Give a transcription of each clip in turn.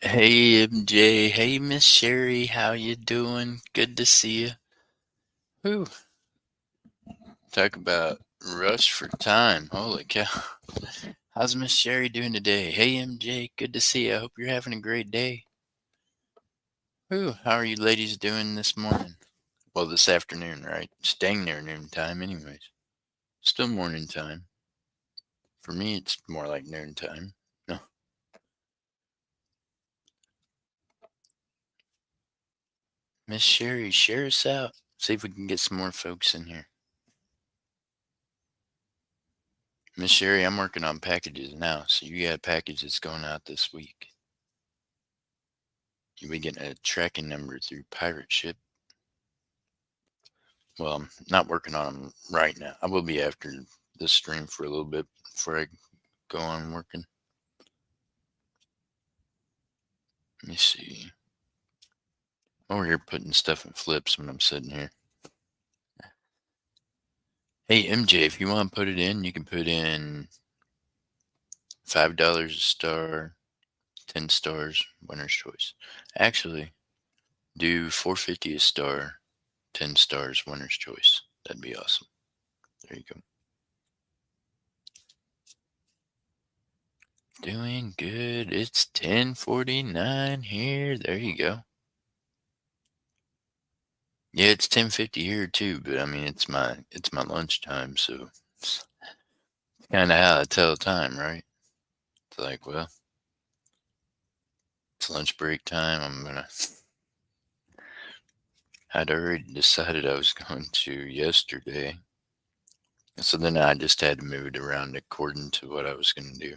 Hey MJ, hey Miss Sherry, how you doing? Good to see you. Whew, talk about rush for time. Holy cow. How's Miss Sherry doing today? Hey MJ, good to see you. I hope you're having a great day. Whew, how are you ladies doing this morning? Well, this afternoon, right? It's dang near noon time anyways. Still morning time. For me, it's more like noon time. No. Miss Sherry, share us out. See if we can get some more folks in here. Miss Sherry, I'm working on packages now, so you got packages going out this week. You'll be getting a tracking number through Pirate Ship. Well, I'm not working on them right now. I will be after this stream for a little bit before I go on working. Let me see. I'm over here putting stuff in flips when I'm sitting here. Hey, MJ, if you want to put it in, you can put in $5 a star, 10 stars, winner's choice. Actually, do $4.50 a star, 10 stars, winner's choice. That'd be awesome. There you go. Doing good. It's 10:49 here. There you go. Yeah, it's 10:50 here too, but I mean it's my lunchtime, so it's kind of how I tell time, right? It's like, well, it's lunch break time. I'd already decided I was going to yesterday, so then I just had to move it around according to what I was going to do.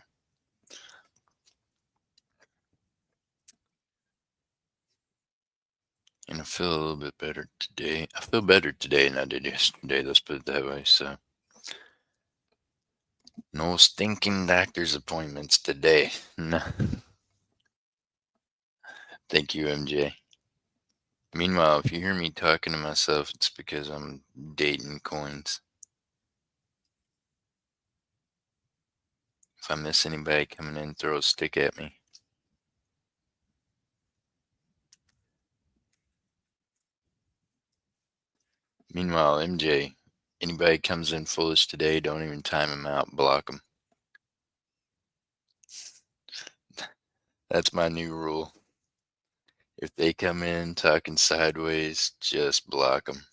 And I feel a little bit better today. I feel better today than I did yesterday. Let's put it that way. So no stinking doctor's appointments today. No. Thank you, MJ. Meanwhile, if you hear me talking to myself, it's because I'm dating coins. If I miss anybody coming in, throw a stick at me. Meanwhile, MJ, anybody comes in foolish today, don't even time them out, block them. That's my new rule. If they come in talking sideways, just block them.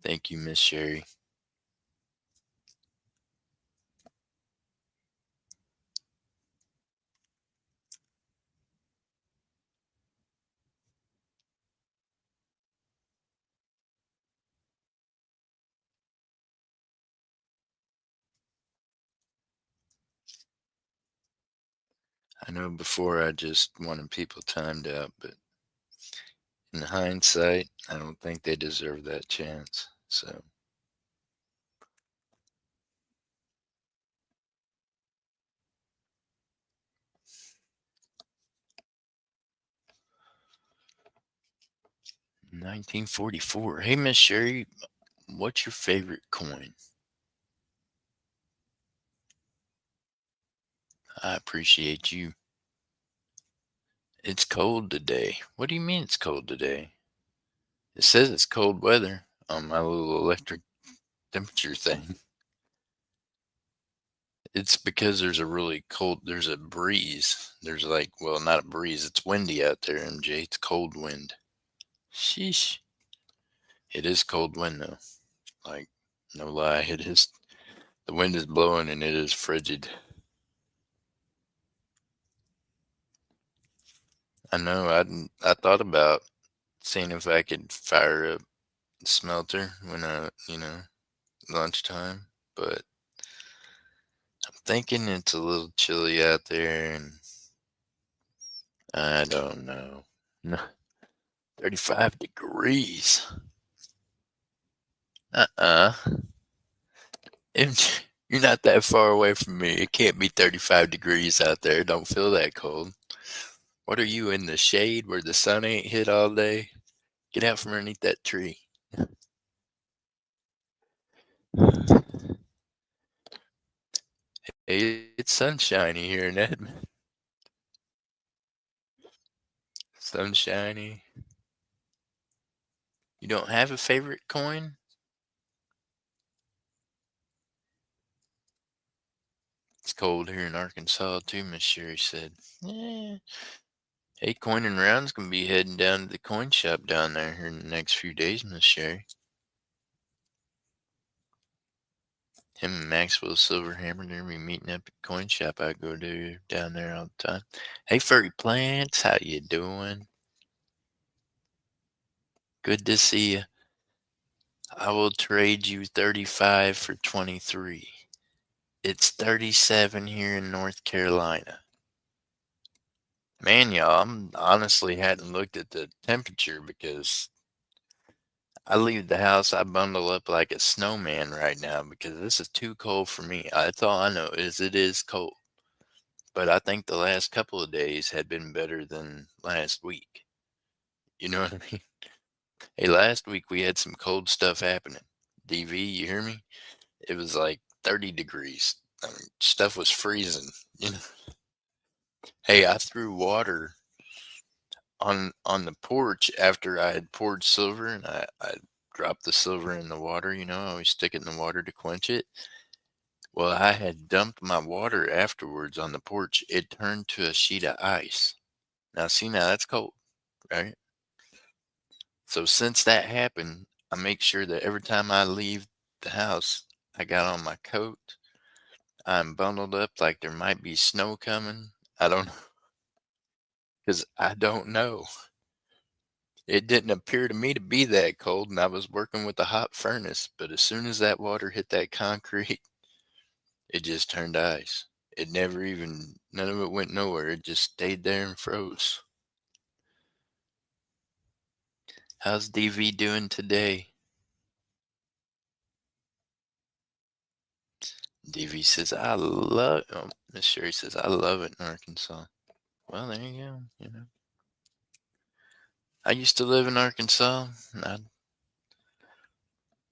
Thank you, Miss Sherry. I know before I just wanted people timed out, but in hindsight, I don't think they deserve that chance. So 1944. Hey, Miss Sherry, what's your favorite coin? I appreciate you. It's cold today. What do you mean it's cold today? It says it's cold weather on my little electric temperature thing. It's because there's a breeze. There's like, well, not a breeze, it's windy out there, MJ. It's cold wind. Sheesh. It is cold wind though. Like, no lie, it is. The wind is blowing and it is frigid. I know, I thought about seeing if I could fire up the smelter when lunchtime, but I'm thinking it's a little chilly out there and I don't know. No, 35 degrees. Uh-uh. You're not that far away from me. It can't be 35 degrees out there. Don't feel that cold. What are you, in the shade where the sun ain't hit all day? Get out from underneath that tree. Hey, it's sunshiny here in Edmond. Sunshiny. You don't have a favorite coin? It's cold here in Arkansas too, Miss Sherry said. Yeah. Hey, Coin and Round's gonna be heading down to the coin shop down there here in the next few days, Miss Sherry. Him and Maxwell Silverhammer, they're gonna be meeting up at the coin shop I go to down there all the time. Hey, Furry Plants, how you doing? Good to see you. I will trade you 35 for 23. It's 37 here in North Carolina. Man, y'all, I'm honestly hadn't looked at the temperature because I leave the house, I bundle up like a snowman right now because this is too cold for me. That's all I know is it is cold. But I think the last couple of days had been better than last week. You know what I mean? Hey, last week we had some cold stuff happening. DV, you hear me? It was like 30 degrees. I mean, stuff was freezing. You know? Hey, I threw water on the porch after I had poured silver and I dropped the silver in the water, I always stick it in the water to quench it. Well, I had dumped my water afterwards on the porch. It turned to a sheet of ice. Now, see, now that's cold, right? So, since that happened, I make sure that every time I leave the house, I got on my coat. I'm bundled up like there might be snow coming. I don't know, because I don't know. It didn't appear to me to be that cold, and I was working with a hot furnace, but as soon as that water hit that concrete, it just turned ice. It never even, none of it went nowhere. It just stayed there and froze. How's DV doing today? DV says, Miss Sherry says, I love it in Arkansas. Well, there you go. I used to live in Arkansas. And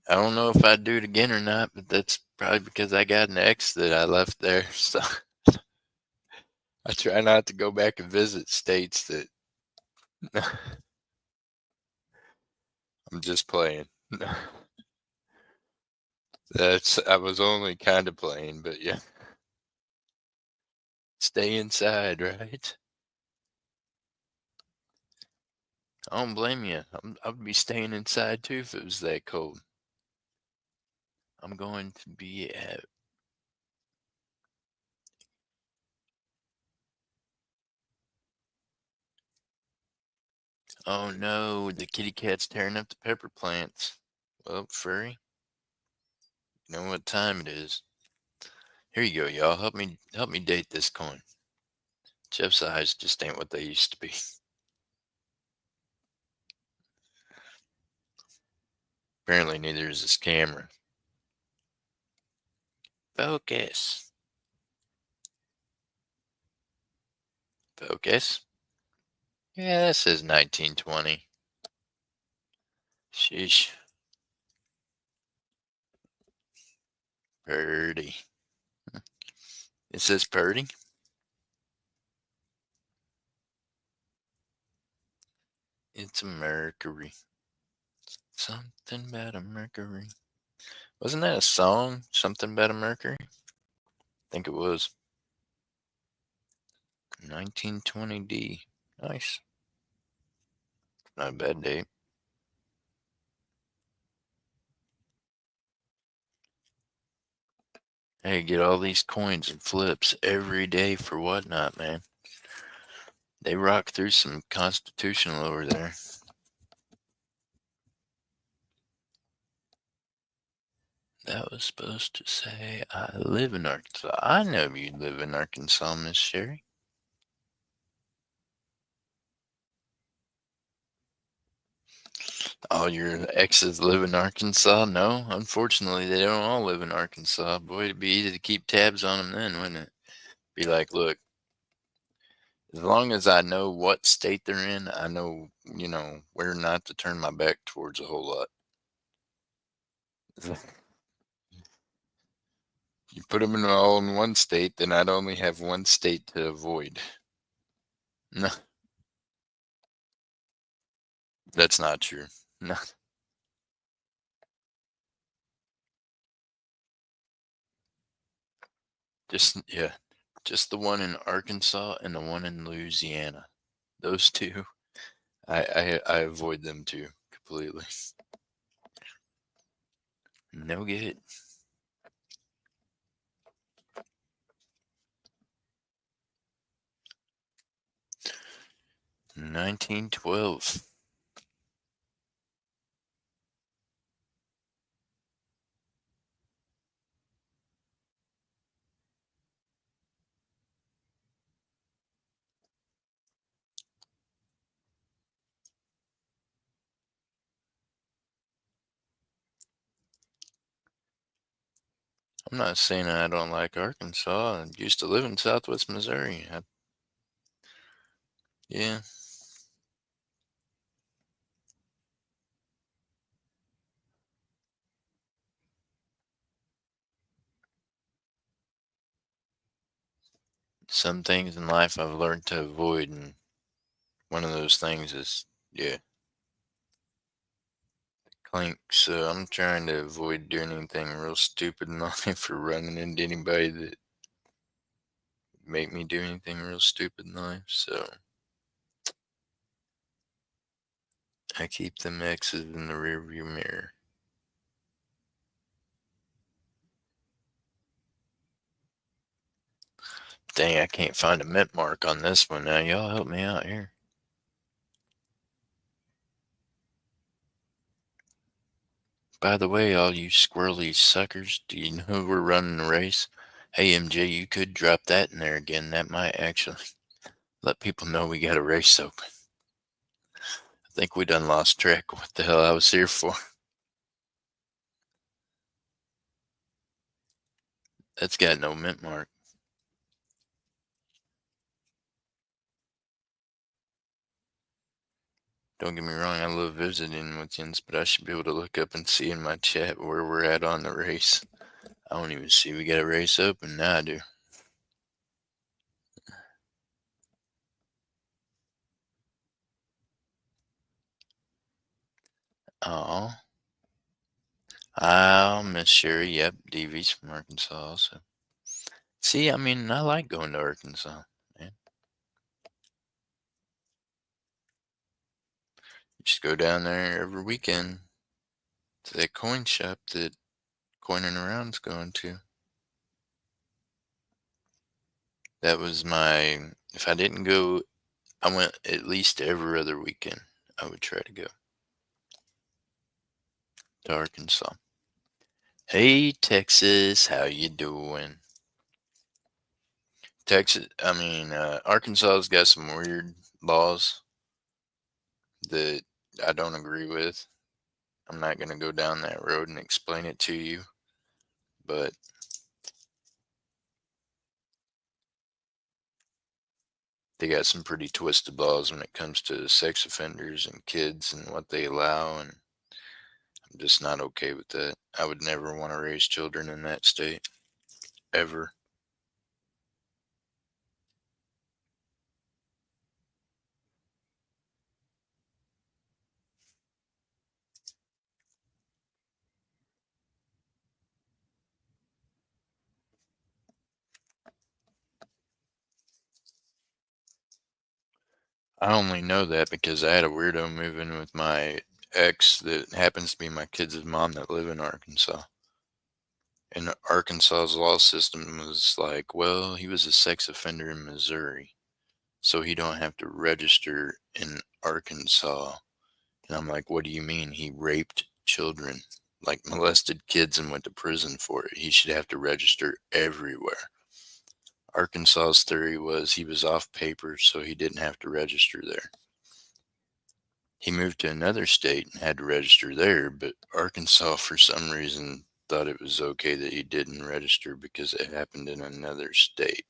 I don't know if I'd do it again or not, but that's probably because I got an ex that I left there. So I try not to go back and visit states that I'm just playing. I was only kind of playing, but yeah. Stay inside, right? I don't blame you. I'd be staying inside too if it was that cold. I'm going to be at. Oh no, the kitty cat's tearing up the pepper plants. Well, Furry, you know what time it is. Here you go, y'all. Help me date this coin. Jeff's eyes just ain't what they used to be. Apparently, neither is his camera. Focus. Focus. Yeah, that says 1920. Sheesh. Purdy. It says Purdy. It's a Mercury. Something about a Mercury. Wasn't that a song? Something about a Mercury? I think it was. 1920D. Nice. Not a bad date. Hey, get all these coins and flips every day for Whatnot, man. They rock through some constitutional over there. That was supposed to say I live in Arkansas. I know you live in Arkansas, Miss Sherry. All your exes live in Arkansas? No, unfortunately, they don't all live in Arkansas. Boy, it'd be easy to keep tabs on them then, wouldn't it? Be like, look, as long as I know what state they're in, I know, where not to turn my back towards a whole lot. You put them in all in one state, then I'd only have one state to avoid. No, that's not true. No, yeah, just the one in Arkansas and the one in Louisiana. Those two, I avoid them too completely. No get. 1912. I'm not saying I don't like Arkansas. I used to live in Southwest Missouri. Yeah, some things in life I've learned to avoid, and one of those things is, yeah, clink. So I'm trying to avoid doing anything real stupid in life or running into anybody that make me do anything real stupid in life. So I keep them X's in the rearview mirror. Dang, I can't find a mint mark on this one now. Y'all help me out here. By the way, all you squirrely suckers, do you know we're running a race? Hey, MJ, you could drop that in there again. That might actually let people know we got a race open. I think we done lost track of what the hell I was here for. That's got no mint mark. Don't get me wrong, I love visiting with yins, but I should be able to look up and see in my chat where we're at on the race. I don't even see we got a race open. Now I do. Oh, Miss Sherry. Yep, DV's from Arkansas also. See, I mean, I like going to Arkansas, man. Just go down there every weekend to that coin shop that Coining Around's going to. That was my, if I didn't go, I went at least every other weekend. I would try to go to Arkansas. Hey, Texas, how you doing? Arkansas's got some weird laws that I don't agree with. I'm not going to go down that road and explain it to you, but they got some pretty twisted laws when it comes to sex offenders and kids and what they allow, and I'm just not okay with that. I would never want to raise children in that state, ever. I only know that because I had a weirdo move in with my ex that happens to be my kids' mom that live in Arkansas. And Arkansas's law system was like, well, he was a sex offender in Missouri, so he don't have to register in Arkansas. And I'm like, what do you mean? He raped children, like molested kids and went to prison for it. He should have to register everywhere. Arkansas's theory was he was off paper, so he didn't have to register there. He moved to another state and had to register there, but Arkansas, for some reason, thought it was okay that he didn't register because it happened in another state,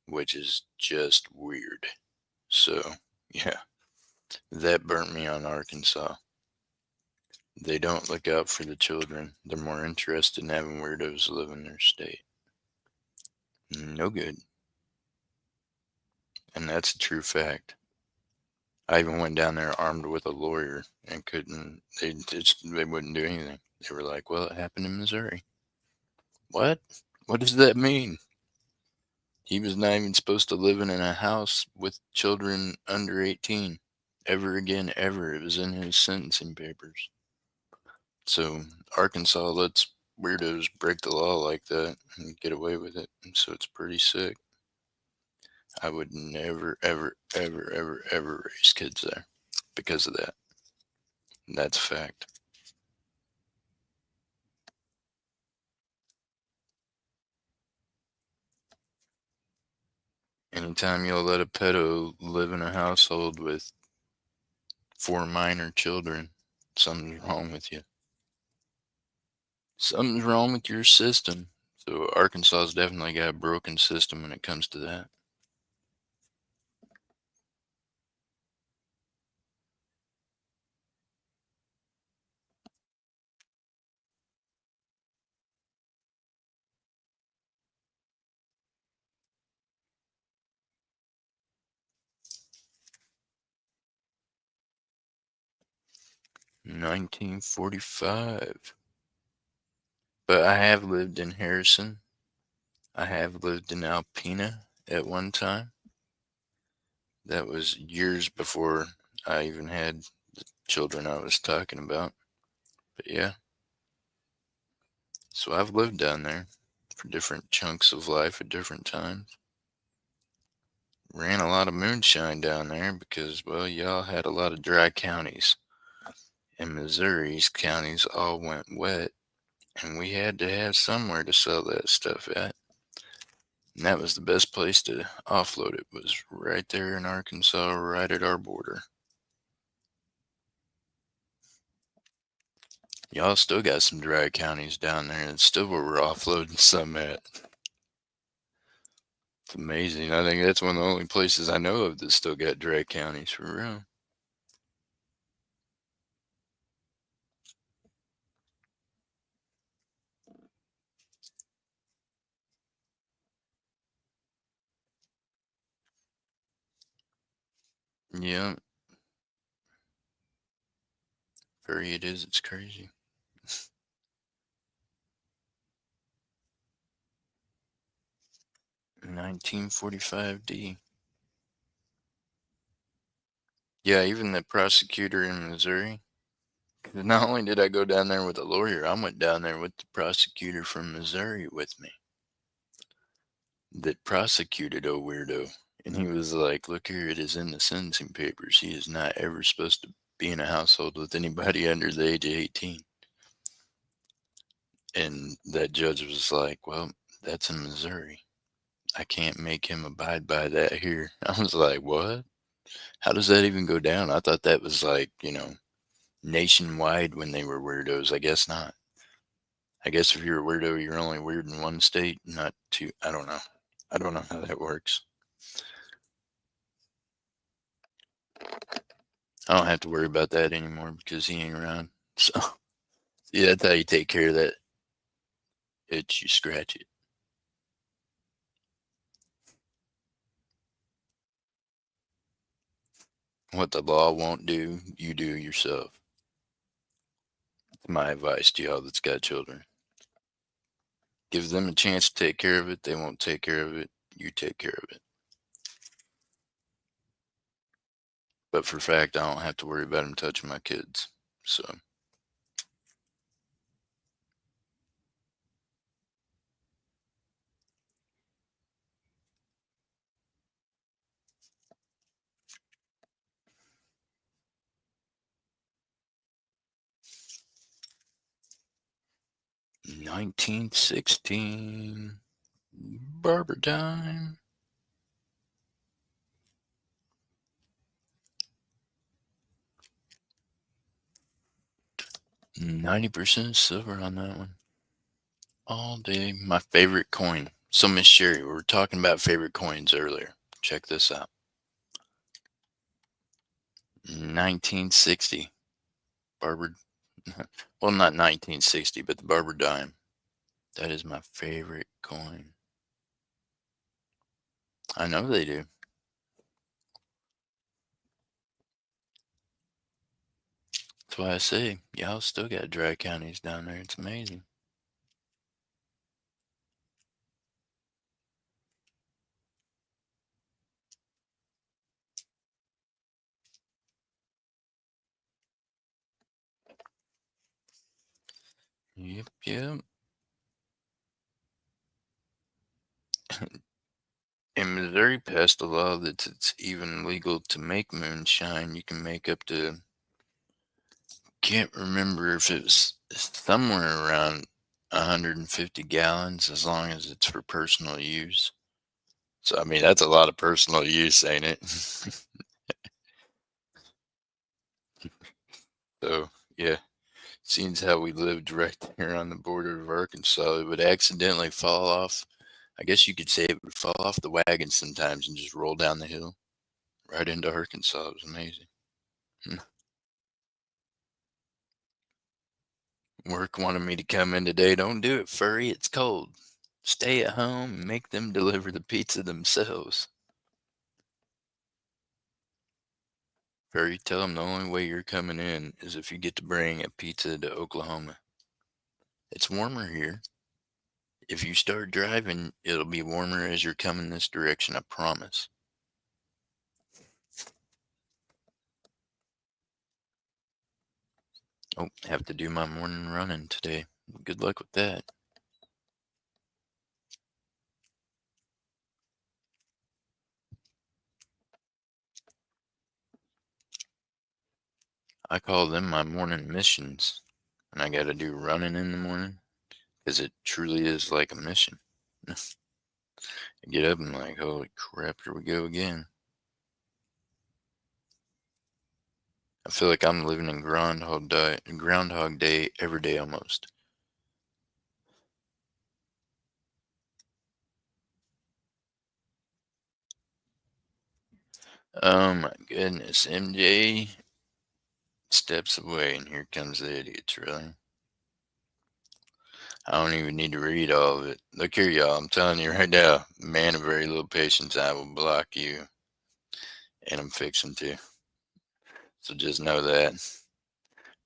which is just weird. So, yeah, that burnt me on Arkansas. They don't look out for the children. They're more interested in having weirdos live in their state. No good. And that's a true fact. I even went down there armed with a lawyer and they wouldn't do anything. They were like, well, it happened in Missouri. What? What does that mean? He was not even supposed to live in a house with children under 18 ever again, ever. It was in his sentencing papers. So Arkansas lets weirdos break the law like that and get away with it. And so it's pretty sick. I would never, ever, ever, ever, ever raise kids there because of that. That's a fact. Anytime you'll let a pedo live in a household with 4 minor children, something's wrong with you. Something's wrong with your system. So Arkansas's definitely got a broken system when it comes to that. $19.45. But I have lived in Harrison. I have lived in Alpena at one time. That was years before I even had the children I was talking about. But yeah. So I've lived down there for different chunks of life at different times. Ran a lot of moonshine down there because, well, y'all had a lot of dry counties. And Missouri's counties all went wet, and we had to have somewhere to sell that stuff at. And that was the best place to offload it, was right there in Arkansas, right at our border. Y'all still got some dry counties down there. It's still where we're offloading some at. It's amazing. I think that's one of the only places I know of that still got dry counties, for real. Yeah, very it is. It's crazy. 1945D. Yeah, even the prosecutor in Missouri. 'Cause not only did I go down there with a lawyer, I went down there with the prosecutor from Missouri with me that prosecuted a weirdo. And he was like, look here, it is in the sentencing papers. He is not ever supposed to be in a household with anybody under the age of 18. And that judge was like, well, that's in Missouri. I can't make him abide by that here. I was like, what? How does that even go down? I thought that was like, nationwide when they were weirdos. I guess not. I guess if you're a weirdo, you're only weird in one state, not two. I don't know. I don't know how that works. I don't have to worry about that anymore because he ain't around. So, yeah, that's how you take care of that itch. You scratch it. What the law won't do, you do yourself. It's my advice to y'all that's got children. Give them a chance to take care of it. They won't take care of it. You take care of it. But for fact, I don't have to worry about them touching my kids. So, 1916. Barber time. 90% silver on that one. All day. My favorite coin. So, Miss Sherry, we were talking about favorite coins earlier. Check this out. 1960. Barber Well, not 1960, but the Barber dime. That is my favorite coin. I know they do. That's why I say y'all still got dry counties down there. It's amazing. Yep, yep. In Missouri passed a law that it's even legal to make moonshine. You can make up to, can't remember if it was somewhere around 150 gallons as long as it's for personal use. So, I mean, that's a lot of personal use, ain't it? So, yeah, seeing how we lived right there on the border of Arkansas, it would accidentally fall off. I guess you could say it would fall off the wagon sometimes and just roll down the hill right into Arkansas. It was amazing. Work wanted me to come in today. Don't do it, Furry. It's cold. Stay at home and make them deliver the pizza themselves. Furry, tell them the only way you're coming in is if you get to bring a pizza to Oklahoma. It's warmer here. If you start driving, it'll be warmer as you're coming this direction, I promise. Oh, have to do my morning running today. Good luck with that. I call them my morning missions. And I got to do running in the morning because it truly is like a mission. I get up and like, holy crap, here we go again. I feel like I'm living in Groundhog Day every day almost. Oh my goodness, MJ steps away, and here comes the idiots, really. I don't even need to read all of it. Look here, y'all. I'm telling you right now, man of very little patience, I will block you. And I'm fixing to. So just know that.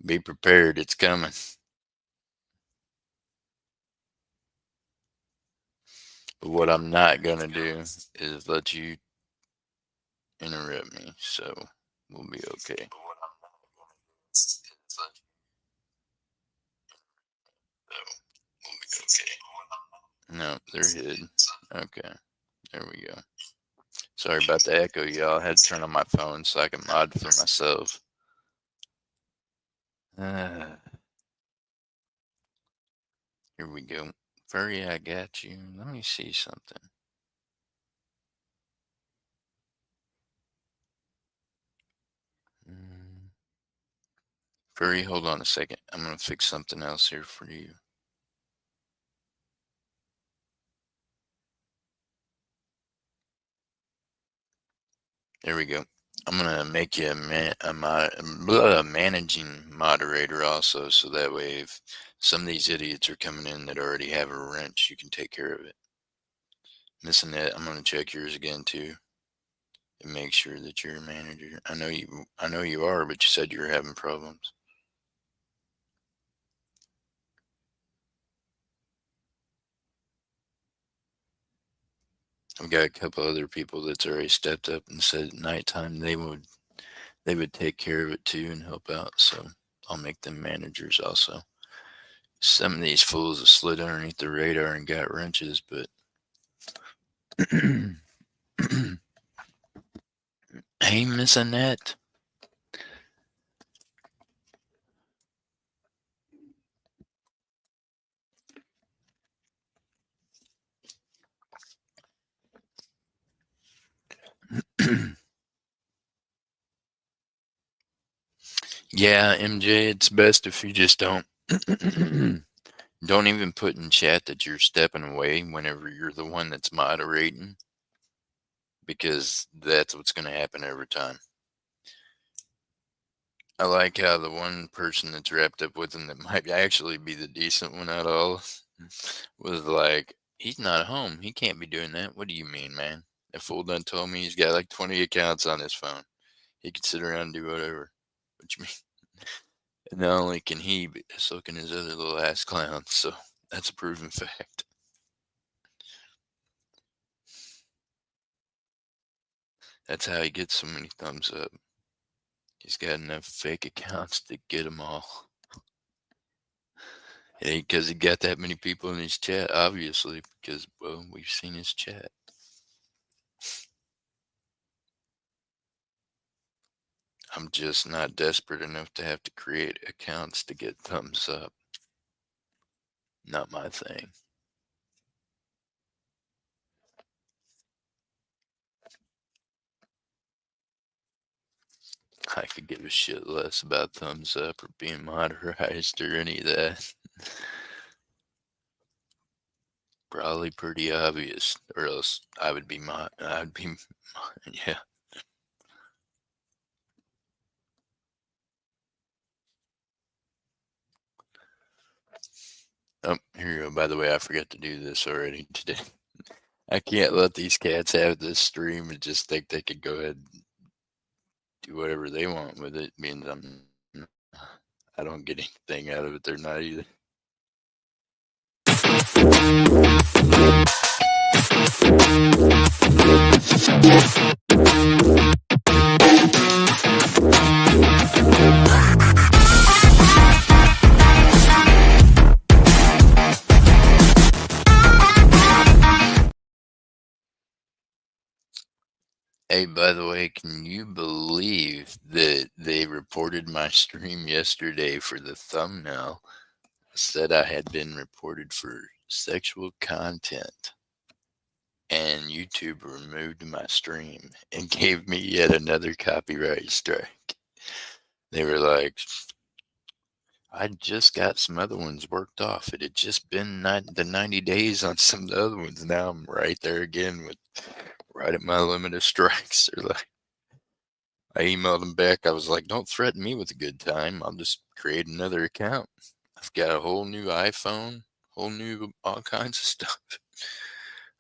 Be prepared, it's coming. But what I'm not going to do is let you interrupt me. So we'll be okay. No, they're hid. Okay, there we go. Sorry about the echo, y'all. I had to turn on my phone so I can mod for myself. Uh, Here we go. Furry, I got you. Let me see something. Mm. Furry, hold on a second. I'm going to fix something else here for you. There we go. I'm going to make you a managing moderator also, so that way if some of these idiots are coming in that already have a wrench, you can take care of it. Missing that, I'm going to check yours again too and make sure that you're a manager. I know you are, but you said you were having problems. I've got a couple other people that's already stepped up and said at nighttime they would take care of it too and help out. So I'll make them managers also. Some of these fools have slid underneath the radar and got wrenches, but hey, Miss Annette. Yeah, MJ, it's best if you just don't don't even put in chat that you're stepping away whenever you're the one that's moderating, because that's what's going to happen every time. I like how the one person that's wrapped up with him that might actually be the decent one out of all was like, "He's not home. He can't be doing that." "What do you mean, man? That fool done told me he's got like 20 accounts on his phone. He could sit around and do whatever." "What you mean?" And not only can he, but so can his other little ass clowns. So that's a proven fact. That's how he gets so many thumbs up. He's got enough fake accounts to get them all. It ain't because he got that many people in his chat, obviously, because, well, we've seen his chat. I'm just not desperate enough to have to create accounts to get thumbs up. Not my thing. I could give a shit less about thumbs up or being modernized or any of that. Probably pretty obvious, or else I'd be, yeah. Oh, here you go. By the way, I forgot to do this already today. I can't let these cats have this stream and just think they could go ahead and do whatever they want with it. Means I don't get anything out of it. They're not either. Hey, by the way, can you believe that they reported my stream yesterday for the thumbnail? Said I had been reported for sexual content. And YouTube removed my stream and gave me yet another copyright strike. They were like, I just got some other ones worked off. It had just been the 90 days on some of the other ones. Now I'm right there again with right at my limit of strikes. They're like, I emailed them back. I was like, don't threaten me with a good time. I'll just create another account. I've got a whole new iPhone, whole new all kinds of stuff.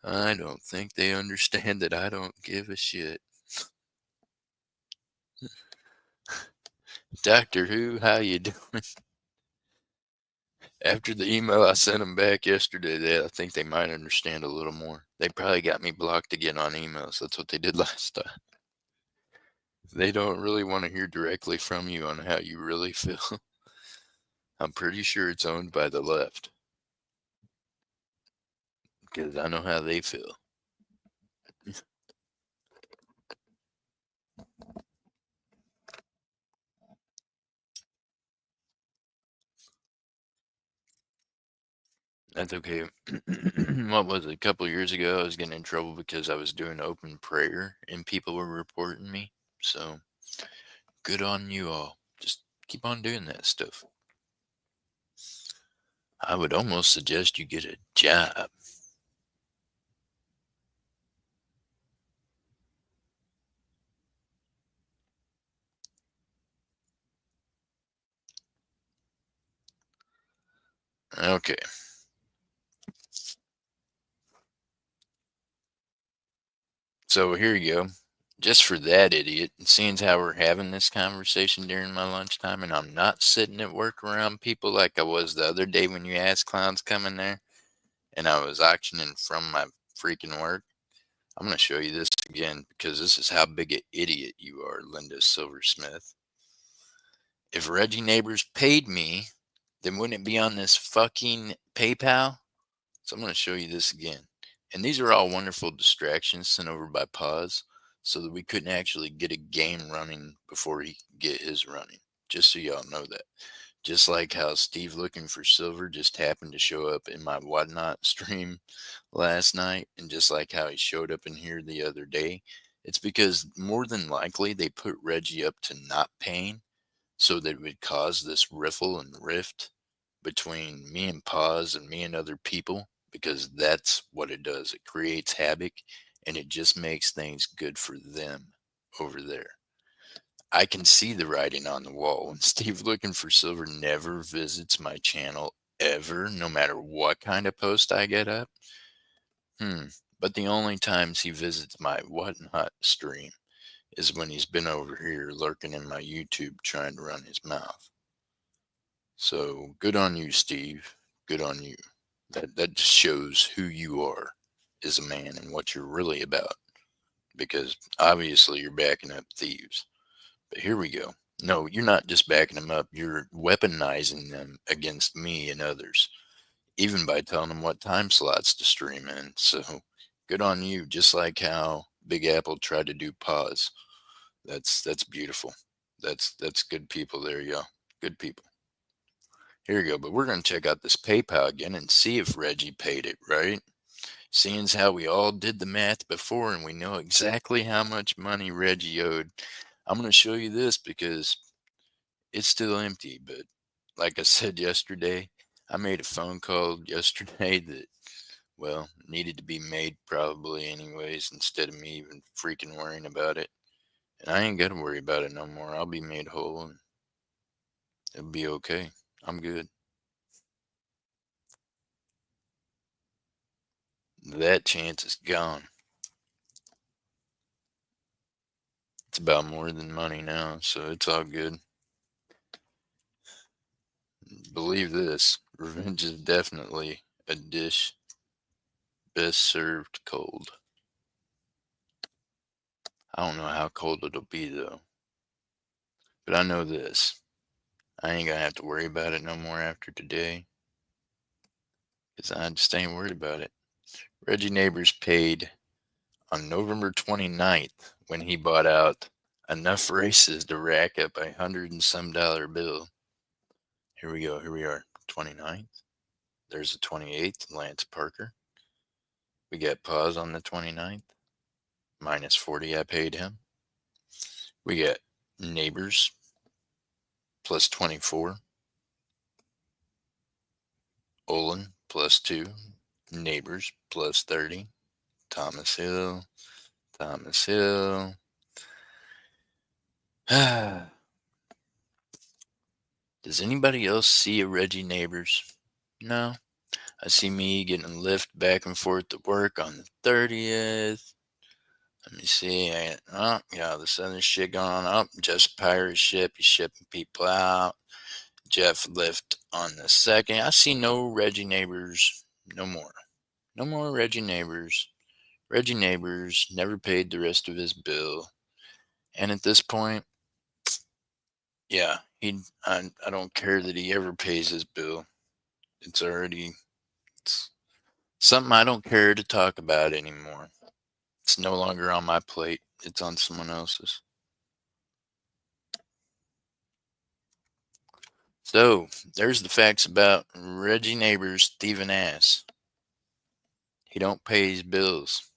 I don't think they understand that I don't give a shit. Doctor Who, how you doing? After the email I sent them back yesterday, I think they might understand a little more. They probably got me blocked again on emails. That's what they did last time. They don't really want to hear directly from you on how you really feel. I'm pretty sure it's owned by the left. Because I know how they feel. That's okay. What was it? A couple years ago, I was getting in trouble because I was doing open prayer and people were reporting me. So good on you all. Just keep on doing that stuff. I would almost suggest you get a job. Okay. So here you go. Just for that idiot, and seeing how we're having this conversation during my lunchtime, and I'm not sitting at work around people like I was the other day when you ass clowns come in there, and I was auctioning from my freaking work. I'm going to show you this again because this is how big an idiot you are, Linda Silversmith. If Reggie Neighbors paid me, then wouldn't it be on this fucking PayPal? So I'm going to show you this again. And these are all wonderful distractions sent over by Paz so that we couldn't actually get a game running before he could get his running. Just so y'all know that. Just like how Steve Looking for Silver just happened to show up in my Whatnot stream last night. And just like how he showed up in here the other day. It's because more than likely they put Reggie up to not paying so that it would cause this riffle and rift between me and Paz and me and other people because that's what it does. It creates havoc and it just makes things good for them over there. I can see the writing on the wall. When Steve Looking for Silver never visits my channel ever, no matter what kind of post I get up. Hmm. But the only times he visits my Whatnot stream is when he's been over here lurking in my YouTube trying to run his mouth. So good on you, Steve. Good on you. That just shows who you are as a man and what you're really about. Because obviously you're backing up thieves. But here we go. No, you're not just backing them up, you're weaponizing them against me and others, even by telling them what time slots to stream in. So good on you, just like how Big Apple tried to do pause. That's beautiful. That's good people there, y'all. Good people. Here we go, but we're gonna check out this PayPal again and see if Reggie paid it, right? Seeing as how we all did the math before and we know exactly how much money Reggie owed, I'm going to show you this because it's still empty. But like I said yesterday, I made a phone call yesterday that, well, needed to be made probably anyways instead of me even freaking worrying about it. And I ain't got to worry about it no more. I'll be made whole and it'll be okay. I'm good. That chance is gone. It's about more than money now, so it's all good. Believe this, revenge is definitely a dish best served cold. I don't know how cold it'll be though, but I know this. I ain't gonna have to worry about it no more after today, because I just ain't worried about it. Reggie Neighbors paid on November 29th when he bought out enough races to rack up $100 and some bill. Here we go, here we are, 29th. There's the 28th, Lance Parker. We got pause on the 29th. Minus 40 I paid him. We got Neighbors plus 24. Olin plus 2. Neighbors plus 30. Thomas Hill. Thomas Hill. Does anybody else see a Reggie Neighbors? No. I see me getting a lift back and forth to work on the 30th. Let me see. Yeah, this other shit going on. Oh, just pirate ship. He's shipping people out. Jeff Lift on the 2nd. I see no Reggie Neighbors no more. No more Reggie Neighbors. Reggie Neighbors never paid the rest of his bill. And at this point, yeah, I don't care that he ever pays his bill. It's something I don't care to talk about anymore. It's no longer on my plate. It's on someone else's. So, there's the facts about Reggie Neighbors thieving ass. He don't pay his bills.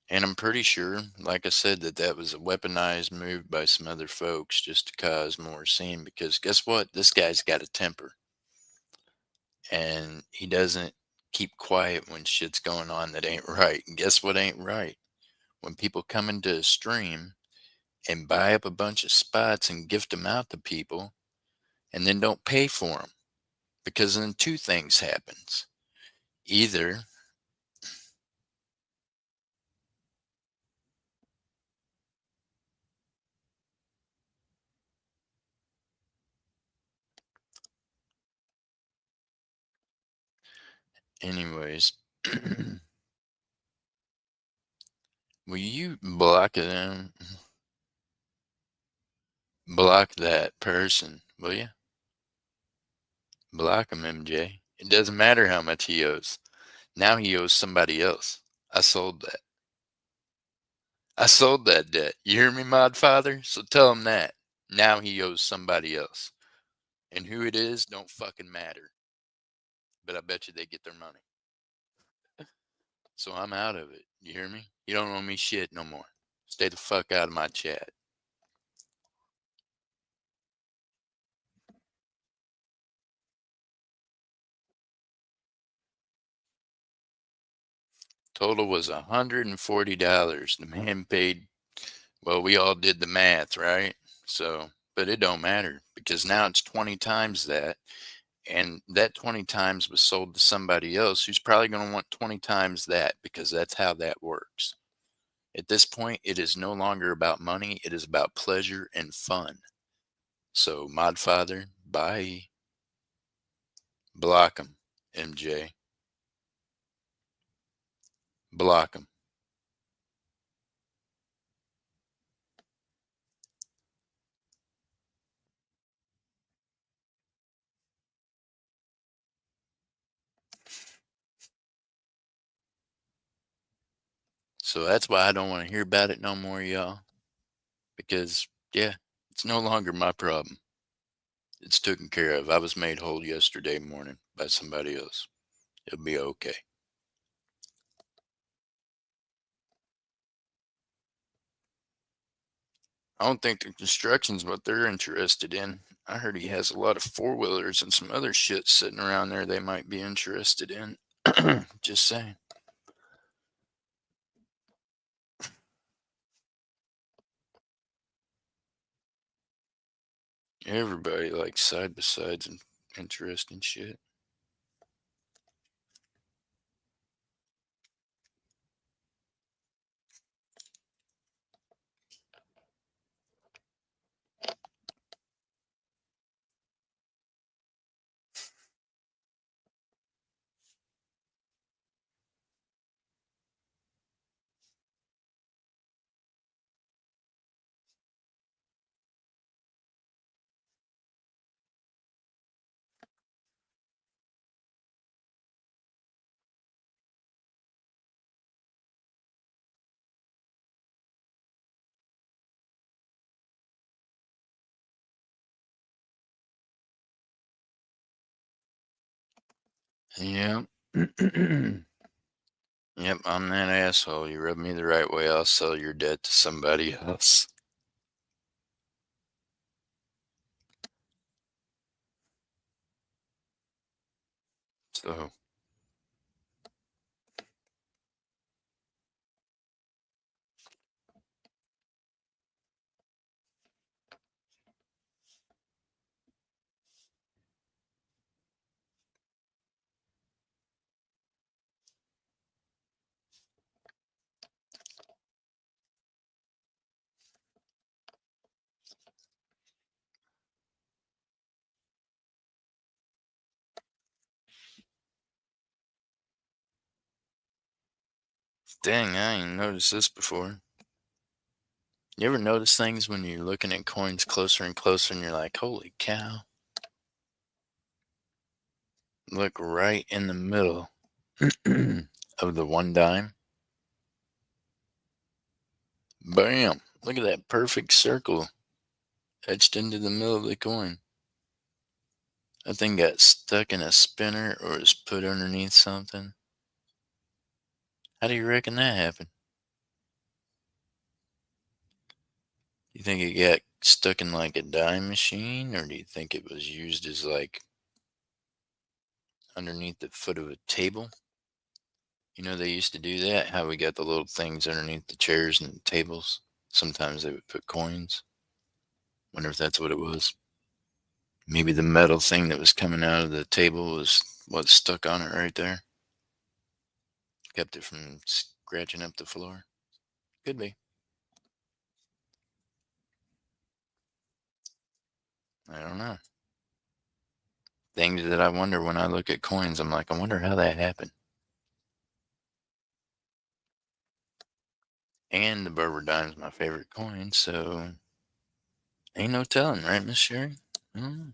And I'm pretty sure, like I said, that was a weaponized move by some other folks just to cause more scene. Because guess what? This guy's got a temper, and he doesn't keep quiet when shit's going on that ain't right. And guess what ain't right? When people come into a stream and buy up a bunch of spots and gift them out to people, and then don't pay for them, because then two things happens. Either, anyways, will you block that person, will you? Block him, MJ. It doesn't matter how much he owes. Now he owes somebody else. I sold that. I sold that debt. You hear me, Mod Father? So tell him that. Now he owes somebody else. And who it is don't fucking matter. But I bet you they get their money. So I'm out of it. You hear me? You don't owe me shit no more. Stay the fuck out of my chat. Total was $140. The man paid, well, we all did the math, right? So, but it don't matter because now it's 20 times that. And that 20 times was sold to somebody else who's probably going to want 20 times that because that's how that works. At this point, it is no longer about money. It is about pleasure and fun. So, Modfather, bye. Block him, MJ. Block him. So that's why I don't want to hear about it no more, y'all. Because, yeah, it's no longer my problem. It's taken care of. I was made whole yesterday morning by somebody else. It'll be okay. I don't think the construction's what they're interested in. I heard he has a lot of four wheelers and some other shit sitting around there they might be interested in. Just saying. Everybody likes side by sides and interesting shit. Yep. Yep, I'm that asshole. You rub me the right way, I'll sell your debt to somebody else. So, dang, I ain't noticed this before. You ever notice things when you're looking at coins closer and closer and you're like, holy cow? Look right in the middle of the one dime. Bam! Look at that perfect circle etched into the middle of the coin. That thing got stuck in a spinner or was put underneath something. How do you reckon that happened? You think it got stuck in like a dime machine, or do you think it was used as like underneath the foot of a table? You know, they used to do that. How we got the little things underneath the chairs and the tables. Sometimes they would put coins. Wonder if that's what it was. Maybe the metal thing that was coming out of the table was what stuck on it right there. Kept it from scratching up the floor. Could be. I don't know. Things that I wonder when I look at coins, I'm like, I wonder how that happened. And the Berber dime's my favorite coin, so ain't no telling, right, Miss Sherry? I don't know.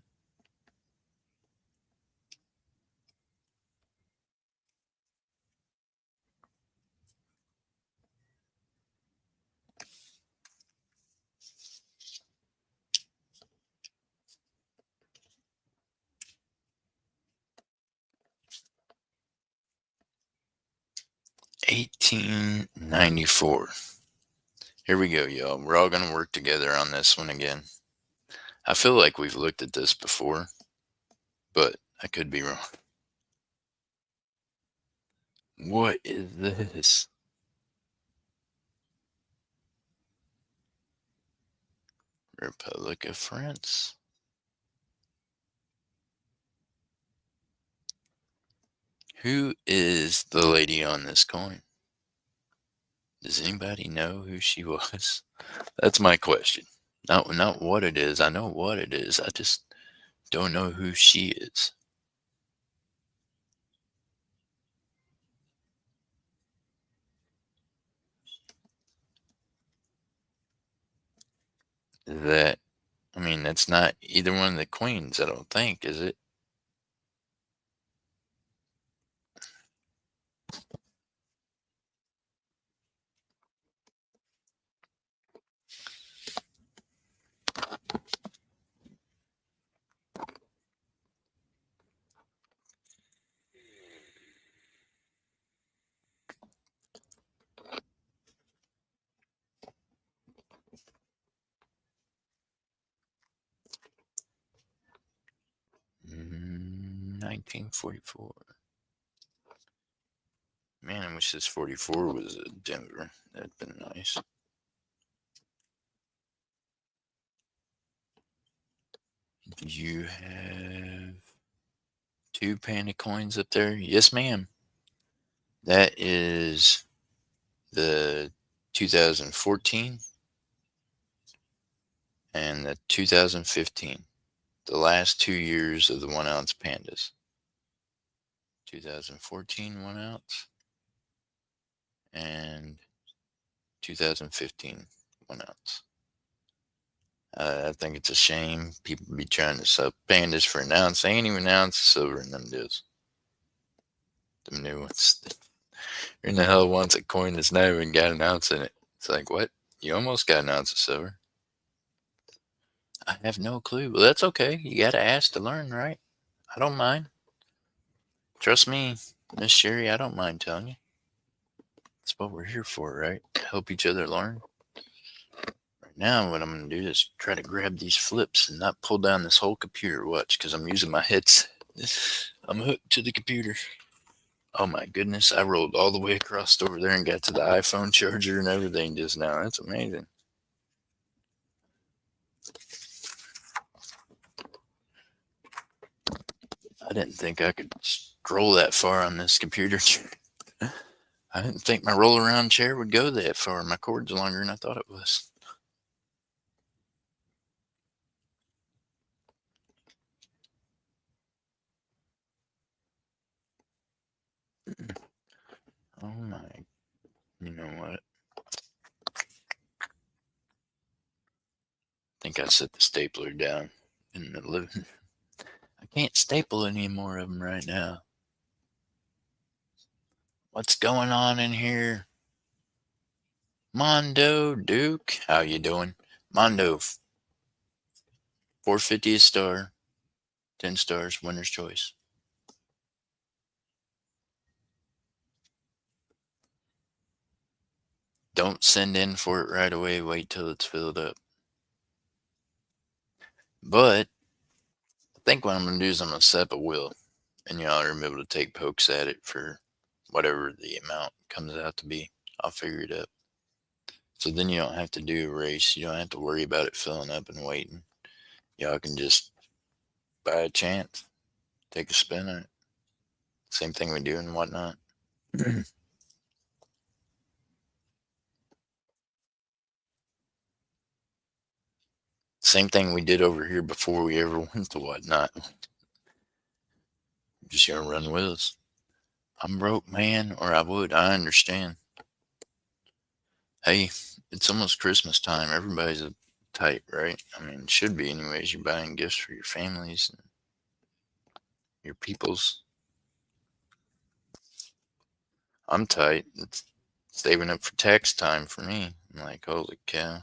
1894. Here we go, y'all. We're all going to work together on this one again. I feel like we've looked at this before, but I could be wrong. What is this? Republic of France. Who is the lady on this coin? Does anybody know who she was? That's my question. Not what it is. I know what it is. I just don't know who she is. That, I mean, that's not either one of the queens, I don't think, is it? Mm, 1944. Man, I wish this 44 was a Denver. That'd been nice. You have two panda coins up there? Yes, ma'am. That is the 2014 and the 2015. The last 2 years of the 1 ounce pandas. 2014 1 ounce and 2015 1 ounce. I think it's a shame people be trying to sell pandas for an ounce. They ain't even an ounce of silver in them deals. The new ones. Who in the hell wants a coin that's not even got an ounce in it? It's like, what? You almost got an ounce of silver. I have no clue. Well, that's okay. You got to ask to learn, right? I don't mind. Trust me, Miss Sherry, I don't mind telling you. That's what we're here for, right? Help each other learn. Right now, what I'm going to do is try to grab these flips and not pull down this whole computer. Watch, because I'm using my headset. I'm hooked to the computer. Oh my goodness, I rolled all the way across over there and got to the iPhone charger and everything just now. That's amazing. I didn't think I could scroll that far on this computer. I didn't think my roll around chair would go that far. My cord's longer than I thought it was. Oh my, you know what? I think I set the stapler down in the living. I can't staple any more of them right now. What's going on in here? Mondo Duke, how you doing? Mondo, 450 a star, 10 stars, winner's choice. Don't send in for it right away. Wait till it's filled up. But I think what I'm going to do is I'm going to set up a wheel, and y'all are going to be able to take pokes at it for whatever the amount comes out to be. I'll figure it out. So then you don't have to do a race. You don't have to worry about it filling up and waiting. Y'all can just buy a chance, take a spin on it. Same thing we do and whatnot. Same thing we did over here before we ever went to whatnot. Just gonna run with us. I'm broke, man, or I would. I understand. Hey, it's almost Christmas time. Everybody's tight, right? I mean, it should be anyways. You're buying gifts for your families and your peoples. I'm tight. It's saving up for tax time for me. I'm like, holy cow.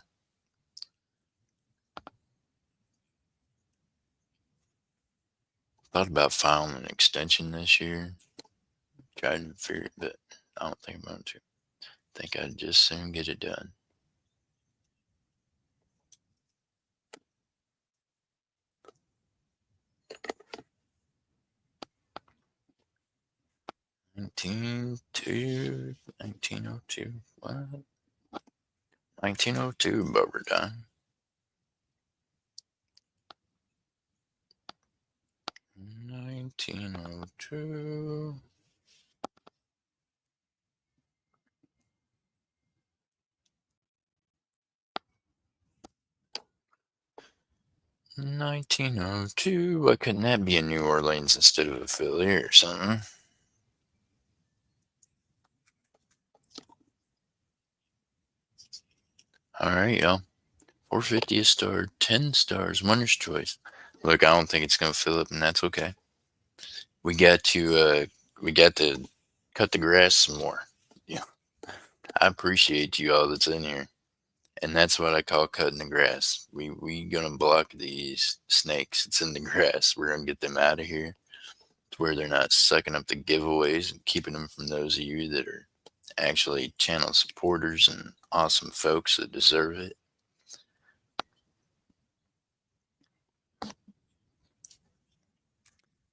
Thought about filing an extension this year. Tried to figure it, but I don't think I'm going to. Think I'd just soon get it done. 1902. What? 1902, Bubber Dime. 1902. 1902. Why couldn't that be in New Orleans instead of a Philly or something? All right, y'all. 450 a star, 10 stars, winner's choice. Look, I don't think it's gonna fill up, and that's okay. We got to cut the grass some more. Yeah, I appreciate you all that's in here, and that's what I call cutting the grass. We gonna block these snakes. It's in the grass. We're gonna get them out of here to where they're not sucking up the giveaways and keeping them from those of you that are actually channel supporters and awesome folks that deserve it.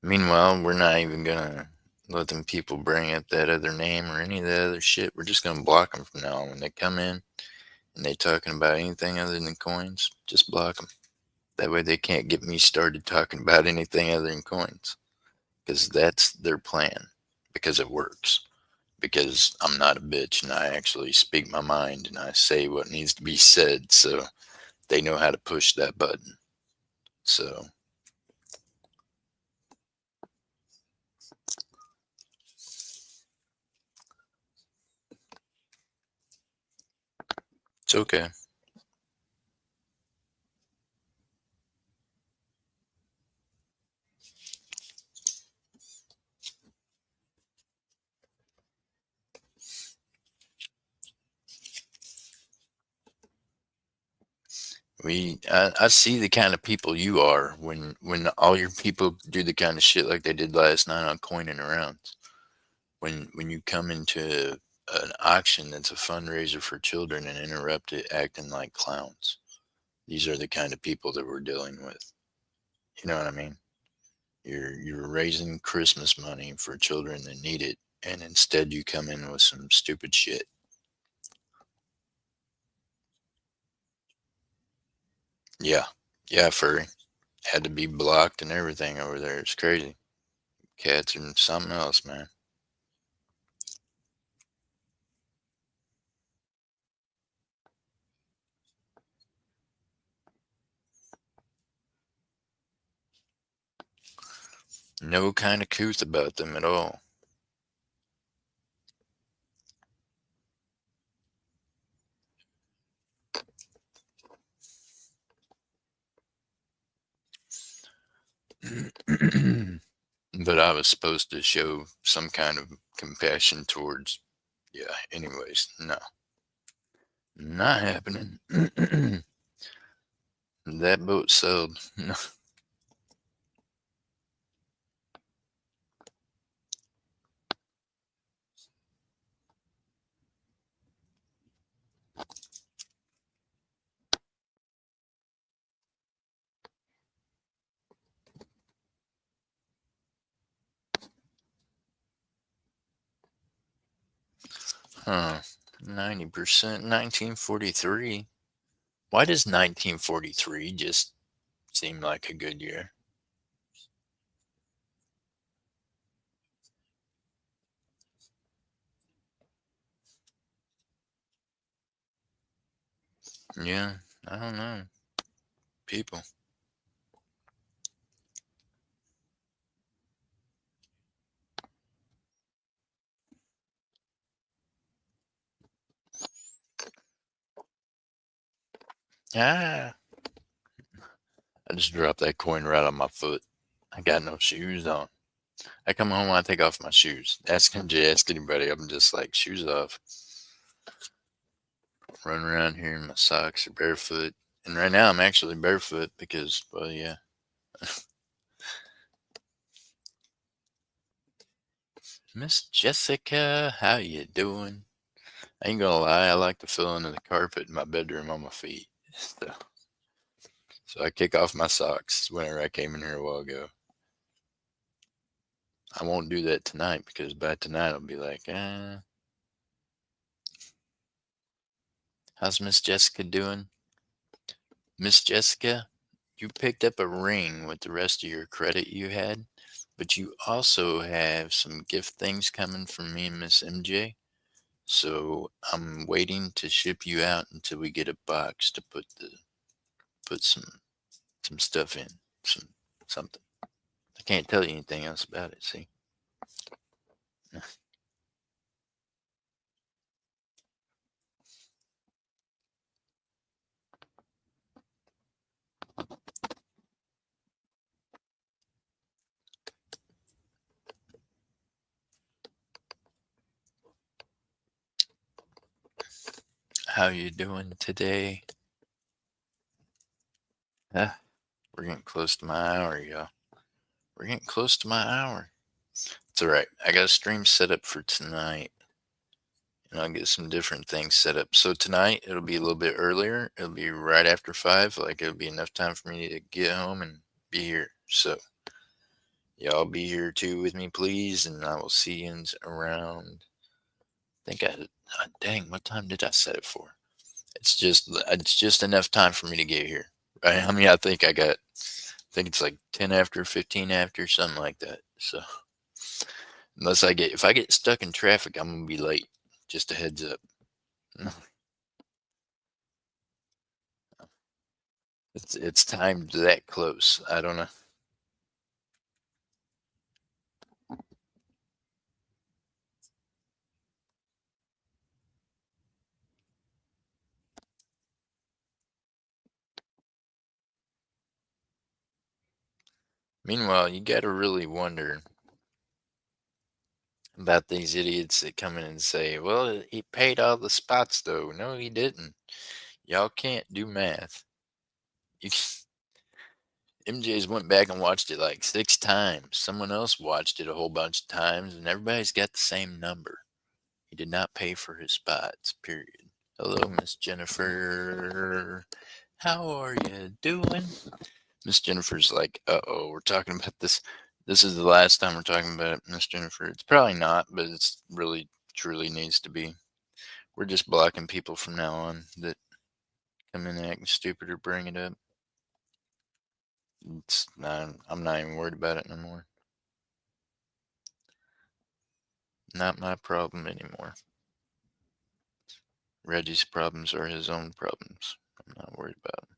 Meanwhile, we're not even gonna let them people bring up that other name or any of that other shit. We're just gonna block them from now on. When they come in and they talking about anything other than coins, just block them. That way they can't get me started talking about anything other than coins. Because that's their plan. Because it works. Because I'm not a bitch and I actually speak my mind and I say what needs to be said. So they know how to push that button. So it's okay. I see the kind of people you are when all your people do the kind of shit like they did last night on Coining Around. When you come into an auction that's a fundraiser for children and interrupt it acting like clowns. These are the kind of people that we're dealing with. You know what I mean? You're raising Christmas money for children that need it, and instead you come in with some stupid shit. Yeah, yeah, furry had to be blocked and everything over there. It's crazy. Cats are something else, man. No kind of couth about them at all. But I was supposed to show some kind of compassion towards, yeah, anyways, no. Not happening. That boat sailed. No. Huh. 90%, 1943. Why does 1943 just seem like a good year? Yeah, I don't know. People. Ah, I just dropped that coin right on my foot. I got no shoes on. I come home, I take off my shoes. Ask anybody. I'm just like, shoes off. Run around here in my socks or barefoot. And right now I'm actually barefoot because, well, yeah. Miss Jessica, how you doing? I ain't gonna lie, I like to feel under the carpet in my bedroom on my feet. So I kick off my socks whenever I came in here a while ago. I won't do that tonight because by tonight I'll be like, how's Miss Jessica doing? Miss Jessica, you picked up a ring with the rest of your credit you had, but you also have some gift things coming from me and Miss MJ. So I'm waiting to ship you out until we get a box to put some stuff in, some something. I can't tell you anything else about it. See, how you doing today? Ah, we're getting close to my hour, y'all. We're getting close to my hour. It's all right. I got a stream set up for tonight, and I'll get some different things set up. So tonight it'll be a little bit earlier. It'll be right after 5. Like it'll be enough time for me to get home and be here. So y'all be here too with me, please, and I will see you around. I think dang, what time did I set it for? It's just enough time for me to get here. Right? I mean, I think it's like 10 after, 15 after, something like that. So if I get stuck in traffic, I'm gonna be late. Just a heads up. It's timed that close. I don't know. Meanwhile, you gotta really wonder about these idiots that come in and say, "Well, he paid all the spots, though." No, he didn't. Y'all can't do math. You, MJ's went back and watched it like 6 times. Someone else watched it a whole bunch of times, and everybody's got the same number. He did not pay for his spots, period. Hello, Miss Jennifer. How are you doing? Miss Jennifer's like, uh-oh, we're talking about this. This is the last time we're talking about it, Miss Jennifer. It's probably not, but it's really, truly needs to be. We're just blocking people from now on that come in acting stupid or bring it up. I'm not even worried about it no more. Not my problem anymore. Reggie's problems are his own problems. I'm not worried about them.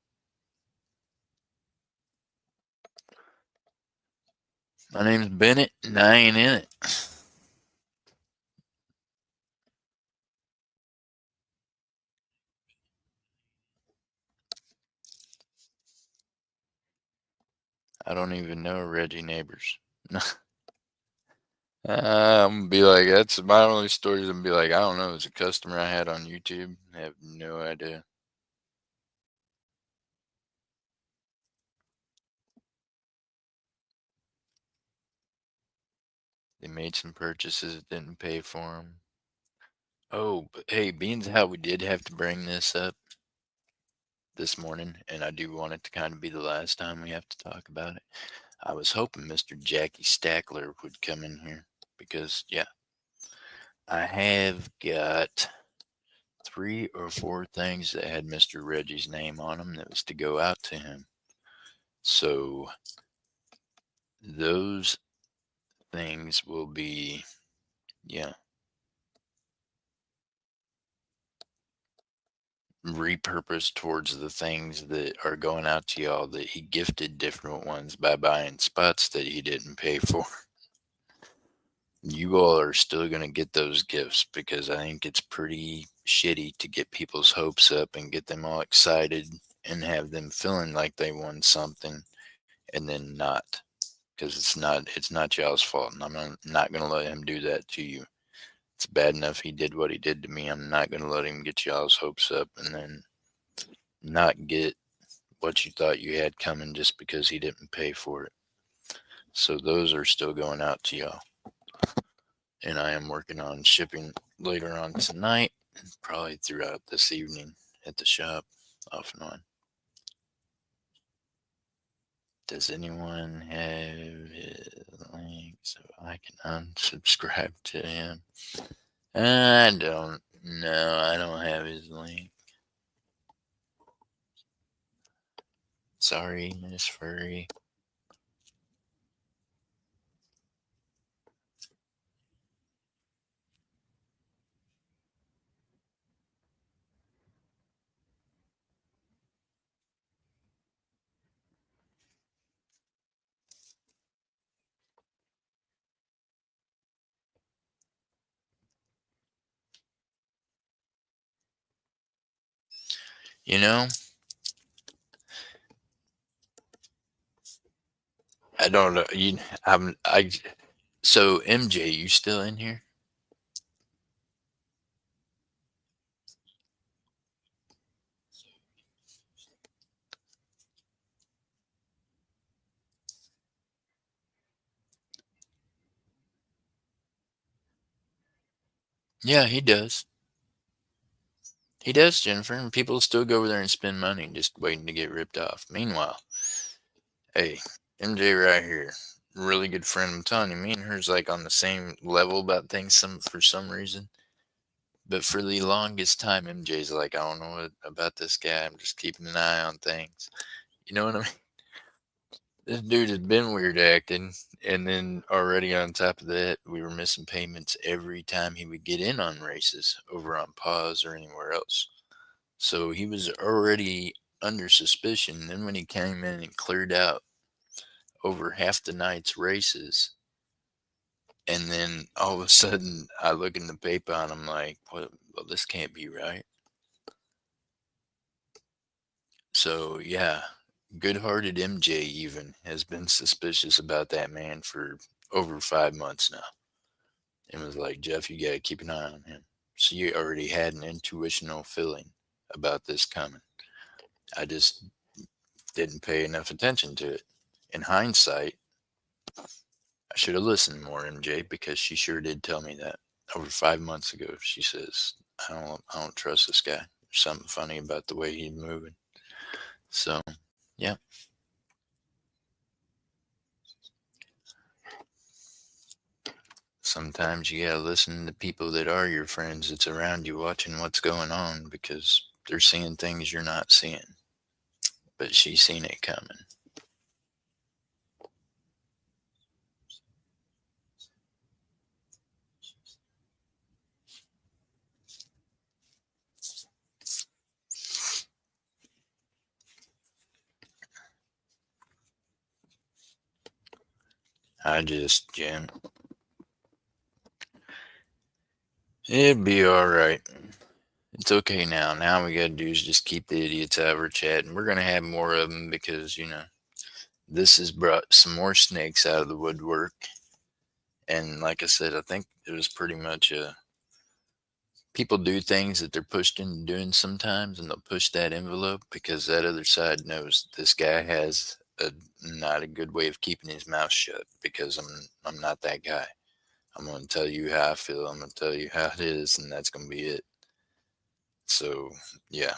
My name's Bennett, and I ain't in it. I don't even know Reggie Neighbors. I'm gonna be like, that's my only stories. I'm gonna be like, I don't know. It's a customer I had on YouTube. I have no idea. They made some purchases, didn't pay for them. Oh, but hey, being how we did have to bring this up this morning, and I do want it to kind of be the last time we have to talk about it. I was hoping Mr. Jackie Stackler would come in here because, yeah, I have got 3 or 4 things that had Mr. Reggie's name on them that was to go out to him. So those things will be, yeah, repurposed towards the things that are going out to y'all that he gifted different ones by buying spots that he didn't pay for. You all are still going to get those gifts because I think it's pretty shitty to get people's hopes up and get them all excited and have them feeling like they won something and then not, because it's not y'all's fault, and I'm not going to let him do that to you. It's bad enough he did what he did to me. I'm not going to let him get y'all's hopes up and then not get what you thought you had coming just because he didn't pay for it. So those are still going out to y'all. And I am working on shipping later on tonight and probably throughout this evening at the shop off and on. Does anyone have his link so I can unsubscribe to him? I don't. No, I don't have his link. Sorry, Miss Furry. You know, I don't know. So MJ, you still in here? Yeah, he does. He does, Jennifer. And people still go over there and spend money just waiting to get ripped off. Meanwhile, hey, MJ right here, really good friend. I'm telling you, me and her's like on the same level about things for some reason. But for the longest time, MJ's like, I don't know what about this guy. I'm just keeping an eye on things. You know what I mean? This dude has been weird acting, and then already on top of that, we were missing payments every time he would get in on races over on Pause or anywhere else. So he was already under suspicion. Then when he came in and cleared out over half the night's races, and then all of a sudden I look in the paper and I'm like, what? Well, this can't be right. So yeah, good-hearted MJ even has been suspicious about that man for over 5 months now. And was like, Jeff, you gotta keep an eye on him. So you already had an intuitional feeling about this coming. I just didn't pay enough attention to it. In hindsight, I should have listened more, MJ, because she sure did tell me that over 5 months ago. She says, I don't trust this guy. There's something funny about the way he's moving. So, yeah. Sometimes you gotta listen to people that are your friends that's around you watching what's going on because they're seeing things you're not seeing. But she's seen it coming. Jen, it'd be alright. It's okay now. Now we gotta do is just keep the idiots out of our chat, and we're gonna have more of them because, this has brought some more snakes out of the woodwork. And like I said, I think it was pretty much people do things that they're pushed into doing sometimes, and they'll push that envelope because that other side knows this guy has not a good way of keeping his mouth shut because I'm not that guy. I'm going to tell you how I feel. I'm going to tell you how it is, and that's going to be it. So, yeah,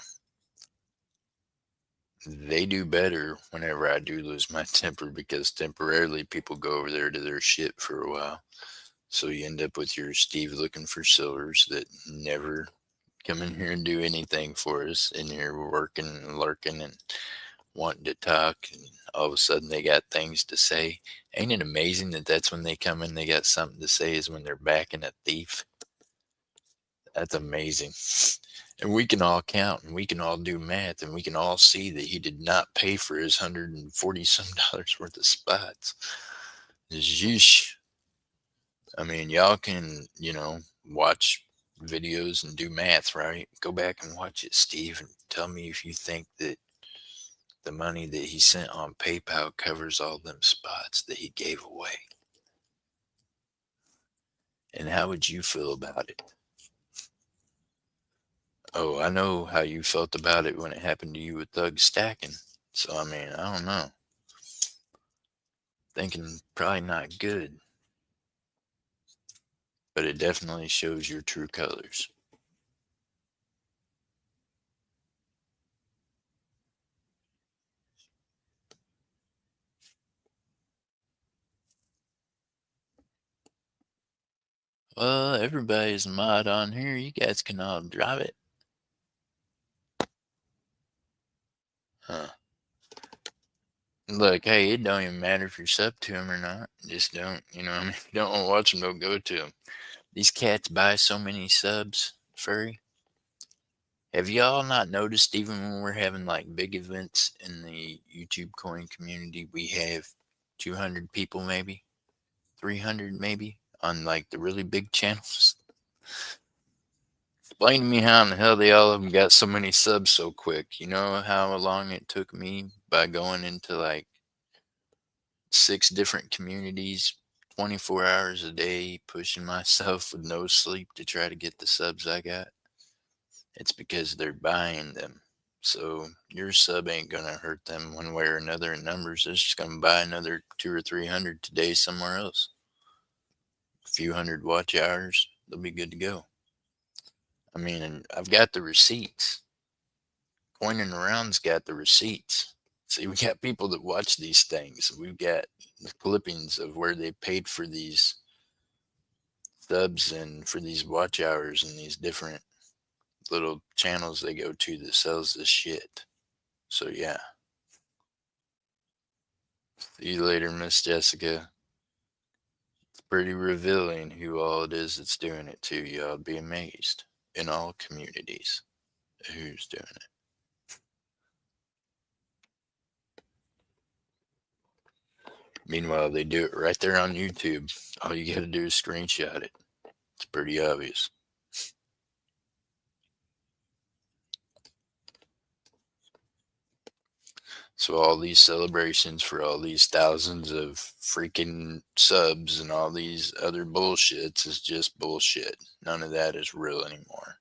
they do better whenever I do lose my temper because temporarily people go over there to their shit for a while. So you end up with your Steve looking for silvers that never come in here and do anything for us. And you're working and lurking and wanting to talk. And all of a sudden they got things to say. Ain't it amazing that that's when they come in, they got something to say is when they're backing a thief? That's amazing. And we can all count and we can all do math and we can all see that he did not pay for his 140 some dollars worth of spots. Yeesh. I mean, y'all can, watch videos and do math, right? Go back and watch it, Steve, and tell me if you think that the money that he sent on PayPal covers all them spots that he gave away. And how would you feel about it? Oh, I know how you felt about it when it happened to you with Thug Stacking. So, I mean, I don't know. Thinking probably not good, but it definitely shows your true colors. Well, everybody's a mod on here. You guys can all drive it. Huh. Look, hey, it don't even matter if you're sub to them or not. Just don't, what I mean? If you don't want to watch them, don't go to them. These cats buy so many subs, furry. Have y'all not noticed, even when we're having like big events in the YouTube coin community, we have 200 people, maybe 300, maybe on like the really big channels? Explain to me how in the hell they all of them got so many subs so quick. You know how long it took me by going into like 6 different communities, 24 hours a day, pushing myself with no sleep to try to get the subs I got? It's because they're buying them. So your sub ain't gonna hurt them one way or another in numbers. They're just gonna buy another 200 or 300 today somewhere else. A few hundred watch hours, they'll be good to go. I mean, and I've got the receipts. Coining Around's got the receipts. See, we got people that watch these things. We've got the clippings of where they paid for these subs and for these watch hours and these different little channels they go to that sells this shit. So yeah. See you later, Miss Jessica. It's pretty revealing who all it is that's doing it too. Y'all be amazed in all communities who's doing it. Meanwhile, they do it right there on YouTube. All you gotta do is screenshot it. It's pretty obvious. So all these celebrations for all these thousands of freaking subs and all these other bullshits is just bullshit. None of that is real anymore.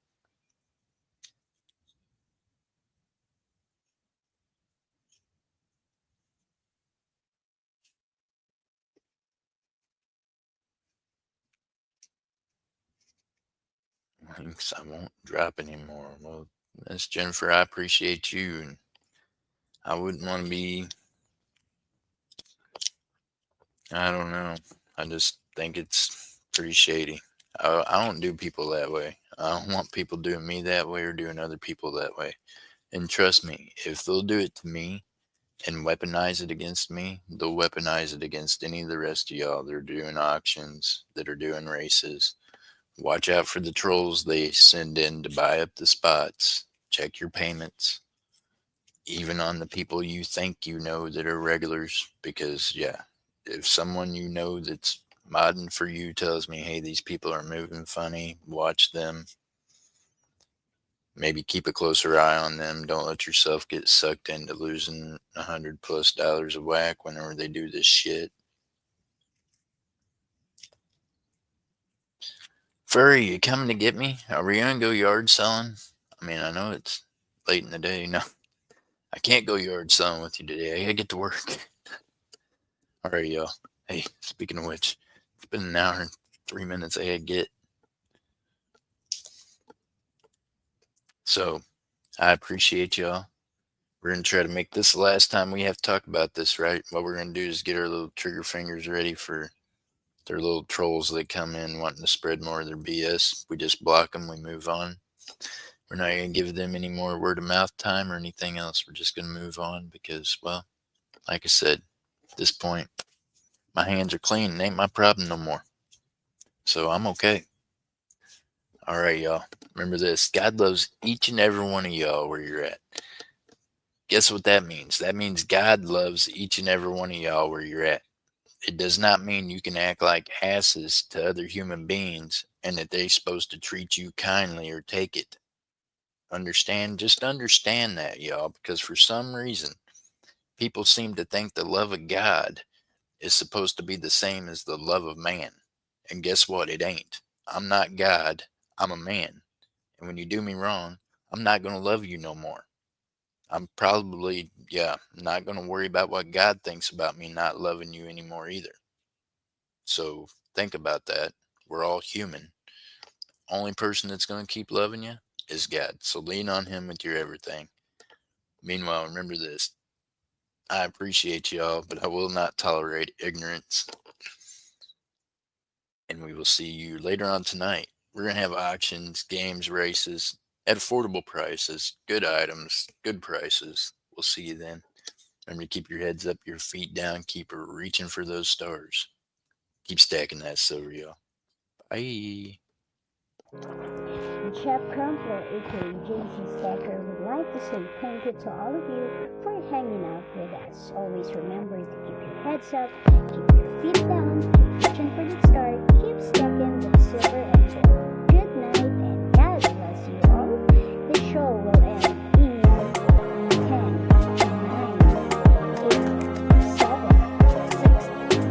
Thanks, I won't drop anymore. Well, Miss Jennifer, I appreciate you, and I wouldn't want to be. I don't know. I just think it's pretty shady. I don't do people that way. I don't want people doing me that way or doing other people that way. And trust me, if they'll do it to me and weaponize it against me, they'll weaponize it against any of the rest of y'all that are doing auctions, that are doing races. Watch out for the trolls they send in to buy up the spots. Check your payments, even on the people you think you know that are regulars. Because, yeah, if someone you know that's modding for you tells me, hey, these people are moving funny, watch them. Maybe keep a closer eye on them. Don't let yourself get sucked into losing $100+ of whack whenever they do this shit. Furry, you coming to get me? Are we gonna go yard selling? I mean, I know it's late in the day. No, I can't go yard selling with you today. I gotta get to work. All right, y'all. Hey, speaking of which, it's been an hour and 3 minutes. I gotta get. So, I appreciate y'all. We're gonna try to make this the last time we have to talk about this, right? What we're gonna do is get our little trigger fingers ready for their little trolls that come in wanting to spread more of their BS. We just block them. We move on. We're not gonna give them any more word of mouth time or anything else. We're just gonna move on because, well, like I said, at this point, my hands are clean. It ain't my problem no more. So I'm okay. All right, y'all. Remember this: God loves each and every one of y'all where you're at. Guess what that means? That means God loves each and every one of y'all where you're at. It does not mean you can act like asses to other human beings and that they're supposed to treat you kindly or take it. Understand? Just understand that, y'all, because for some reason, people seem to think the love of God is supposed to be the same as the love of man. And guess what? It ain't. I'm not God. I'm a man. And when you do me wrong, I'm not going to love you no more. I'm probably, yeah, not going to worry about what God thinks about me not loving you anymore either. So think about that. We're all human. Only person that's going to keep loving you is God. So lean on Him with your everything. Meanwhile, remember this: I appreciate y'all, but I will not tolerate ignorance. and we will see you later on tonight. We're going to have auctions, games, races at affordable prices, good items, good prices. We'll see you then. Remember to keep your heads up, your feet down, keep reaching for those stars. Keep stacking that silver, y'all. Bye. Jeff Crumpler, aka JC Stacker, would like to say thank you to all of you for hanging out with us. Always remember to keep your heads up, keep your feet down, keep reaching for the stars.